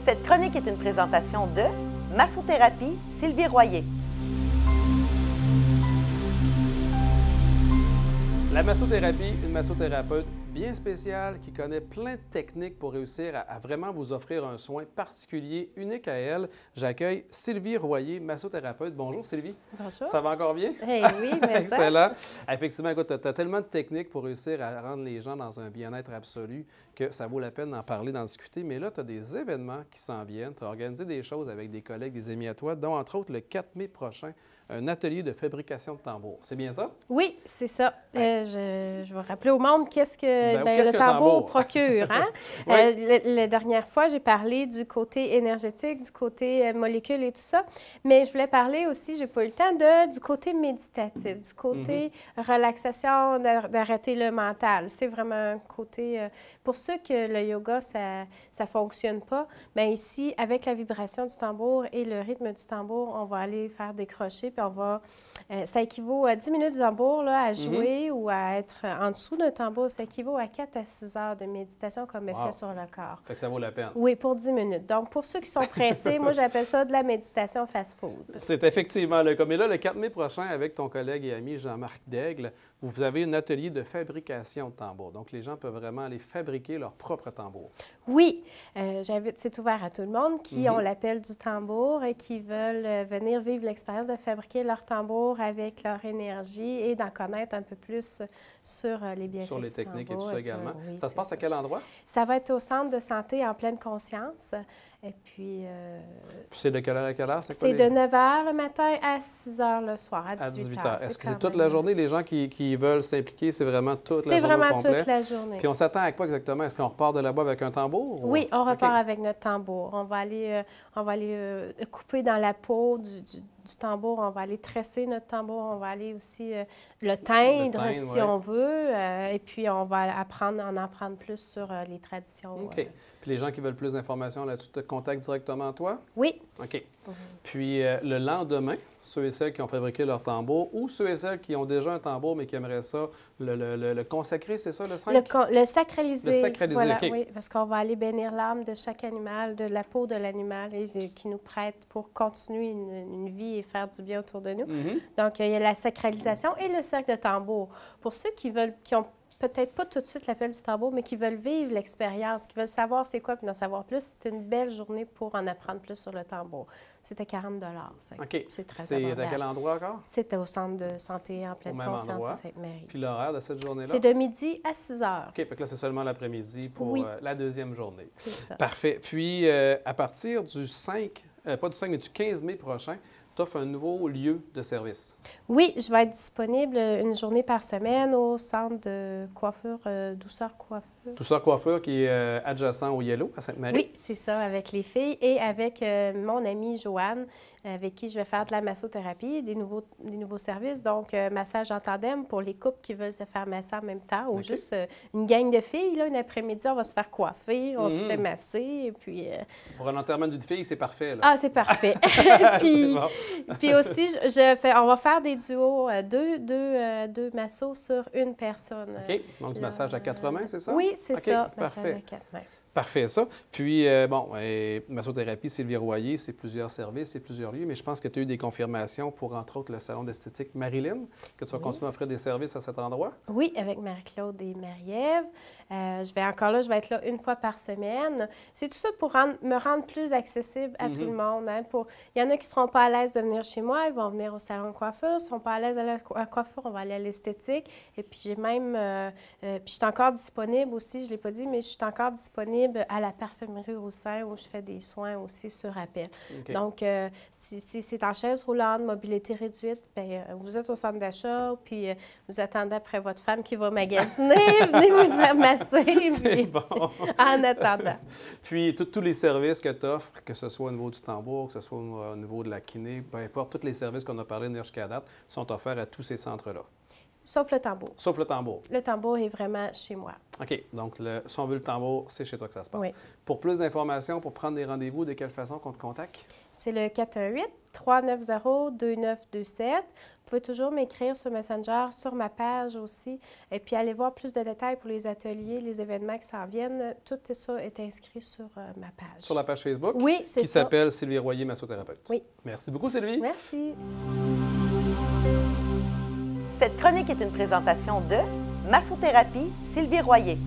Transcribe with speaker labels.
Speaker 1: Cette chronique est une présentation de Massothérapie Sylvie Royer.
Speaker 2: La massothérapie, une massothérapeute bien spéciale qui connaît plein de techniques pour réussir à vraiment vous offrir un soin particulier, unique à elle. J'accueille Sylvie Royer, massothérapeute. Bonjour Sylvie.
Speaker 3: Bonjour.
Speaker 2: Ça va encore bien?
Speaker 3: Hey, oui, mais
Speaker 2: excellent. Effectivement, écoute, tu as tellement de techniques pour réussir à rendre les gens dans un bien-être absolu que ça vaut la peine d'en parler, d'en discuter. Mais là, tu as des événements qui s'en viennent. Tu as organisé des choses avec des collègues, des amis à toi, dont entre autres le 4 mai prochain, un atelier de fabrication de tambours. C'est bien ça?
Speaker 3: Oui, c'est ça. Je vais rappeler au monde qu'est-ce que
Speaker 2: qu'est-ce
Speaker 3: le
Speaker 2: qu'un
Speaker 3: tambour procure. Hein?
Speaker 2: Oui.
Speaker 3: La dernière fois, j'ai parlé du côté énergétique, du côté molécules et tout ça, mais je voulais parler aussi, j'ai pas eu le temps, du côté méditatif, du côté relaxation, d'arrêter le mental. C'est vraiment un côté... pour ceux que le yoga, ça fonctionne pas, bien ici, avec la vibration du tambour et le rythme du tambour, on va aller faire décrocher. Puis on va, ça équivaut à 10 minutes de tambour là, à jouer ou à être en dessous d'un tambour. Ça équivaut à 4 à 6 heures de méditation comme effet sur le corps.
Speaker 2: Fait que ça vaut la peine.
Speaker 3: Oui, pour 10 minutes. Donc, pour ceux qui sont pressés, moi, j'appelle ça de la méditation fast-food.
Speaker 2: C'est effectivement le cas. Mais là, le 4 mai prochain, avec ton collègue et ami Jean-Marc Daigle, vous avez un atelier de fabrication de tambours. Donc, les gens peuvent vraiment aller fabriquer leur propre tambour.
Speaker 3: Oui, c'est ouvert à tout le monde qui ont l'appel du tambour et qui veulent venir vivre l'expérience de fabriquer leur tambour avec leur énergie et d'en connaître un peu plus sur les bienfaits
Speaker 2: sur les
Speaker 3: du
Speaker 2: techniques
Speaker 3: tambour,
Speaker 2: et tout ça également.
Speaker 3: Oui,
Speaker 2: ça se passe à quel endroit?
Speaker 3: Ça va être au centre de santé en pleine conscience. Et puis...
Speaker 2: c'est de quelle heure à quelle heure?
Speaker 3: C'est de 9 h le matin à 6 h le soir, à 18 h.
Speaker 2: Est-ce que c'est toute la journée? Les gens qui veulent s'impliquer, c'est vraiment toute la journée?
Speaker 3: C'est vraiment
Speaker 2: au complet?
Speaker 3: toute la journée.
Speaker 2: Puis on s'attend à quoi exactement? Est-ce qu'on repart de là-bas avec un tambour?
Speaker 3: Oui, on repart avec notre tambour. On va aller couper dans la peau du tambour, on va aller tresser notre tambour, on va aller aussi le teindre si on veut, et puis on va en apprendre plus sur les traditions.
Speaker 2: OK. Puis les gens qui veulent plus d'informations là-dessus te contactent directement toi?
Speaker 3: Oui.
Speaker 2: OK. Puis le lendemain, ceux et celles qui ont fabriqué leur tambour ou ceux et celles qui ont déjà un tambour mais qui aimeraient ça, le consacrer, c'est ça le 5?
Speaker 3: Le sacraliser.
Speaker 2: Le sacraliser,
Speaker 3: voilà,
Speaker 2: OK.
Speaker 3: Oui, parce qu'on va aller bénir l'âme de chaque animal, de la peau de l'animal qui nous prête pour continuer une vie et faire du bien autour de nous. Donc, il y a la sacralisation et le cercle de tambour. Pour ceux qui ont peut-être pas tout de suite l'appel du tambour, mais qui veulent vivre l'expérience, qui veulent savoir c'est quoi puis en savoir plus, c'est une belle journée pour en apprendre plus sur le tambour. C'était 40 $.
Speaker 2: OK.
Speaker 3: C'est très
Speaker 2: C'est à quel endroit encore?
Speaker 3: C'était au centre de santé en pleine conscience à Sainte-Marie.
Speaker 2: Puis l'horaire de cette journée-là?
Speaker 3: C'est de midi à 6 h.
Speaker 2: OK. Fait que là, c'est seulement l'après-midi pour la deuxième journée.
Speaker 3: C'est ça.
Speaker 2: Parfait. Puis, à partir du 5, pas du 5, mais du 15 mai prochain, tu offres un nouveau lieu de service.
Speaker 3: Oui, je vais être disponible une journée par semaine au centre de coiffure Douceur Coiffure.
Speaker 2: Douceur Coiffure qui est adjacent au Yellow à Sainte-Marie.
Speaker 3: Oui, c'est ça, avec les filles et avec mon amie Joanne, avec qui je vais faire de la massothérapie, des nouveaux services. Donc, massage en tandem pour les couples qui veulent se faire masser en même temps ou juste une gang de filles. Là, une après-midi, on va se faire coiffer, on se fait masser. Et puis,
Speaker 2: pour un enterrement d'une fille, c'est parfait. Là.
Speaker 3: Ah, c'est parfait. Puis aussi, on va faire des duos, deux massos sur une personne.
Speaker 2: OK. Donc, du massage à 4 mains, c'est ça?
Speaker 3: Oui, c'est ça.
Speaker 2: Parfait.
Speaker 3: Massage à 4 mains.
Speaker 2: Parfait, ça. Puis, massothérapie, Sylvie Royer, c'est plusieurs services, c'est plusieurs lieux, mais je pense que tu as eu des confirmations pour, entre autres, le salon d'esthétique Marilyn, que tu vas continuer à offrir des services à cet endroit? Oui,
Speaker 3: avec Marie-Claude et Marie-Ève. Je vais être là une fois par semaine. C'est tout ça pour me rendre plus accessible à tout le monde. Hein, il y en a qui ne seront pas à l'aise de venir chez moi, ils vont venir au salon de coiffure. Ils ne seront pas à l'aise à la coiffure, on va aller à l'esthétique. Et puis, j'ai même... puis, je suis encore disponible aussi, je ne l'ai pas dit, mais je suis encore disponible à la parfumerie Roussin où je fais des soins aussi sur appel. Okay. Donc, si c'est en chaise roulante, mobilité réduite, bien, vous êtes au centre d'achat, puis vous attendez après votre femme qui va magasiner, venez vous faire masser. Puis,
Speaker 2: bon.
Speaker 3: En attendant.
Speaker 2: Puis, tous les services que tu offres, que ce soit au niveau du tambour, que ce soit au niveau de la kiné, peu importe, tous les services qu'on a parlé jusqu'à date sont offerts à tous ces centres-là.
Speaker 3: Sauf le tambour.
Speaker 2: Sauf le tambour.
Speaker 3: Le tambour est vraiment chez moi.
Speaker 2: OK. Donc, si on veut le tambour, c'est chez toi que ça se passe.
Speaker 3: Oui.
Speaker 2: Pour plus d'informations, pour prendre des rendez-vous, de quelle façon qu'on te contacte?
Speaker 3: C'est le 418-390-2927. Vous pouvez toujours m'écrire sur Messenger, sur ma page aussi. Et puis, allez voir plus de détails pour les ateliers, les événements qui s'en viennent. Tout ça est inscrit sur ma page.
Speaker 2: Sur la page Facebook?
Speaker 3: Oui, c'est ça.
Speaker 2: Qui s'appelle Sylvie Royer, massothérapeute.
Speaker 3: Oui.
Speaker 2: Merci beaucoup, Sylvie.
Speaker 3: Merci.
Speaker 1: Cette chronique est une présentation de Massothérapie Sylvie Royer.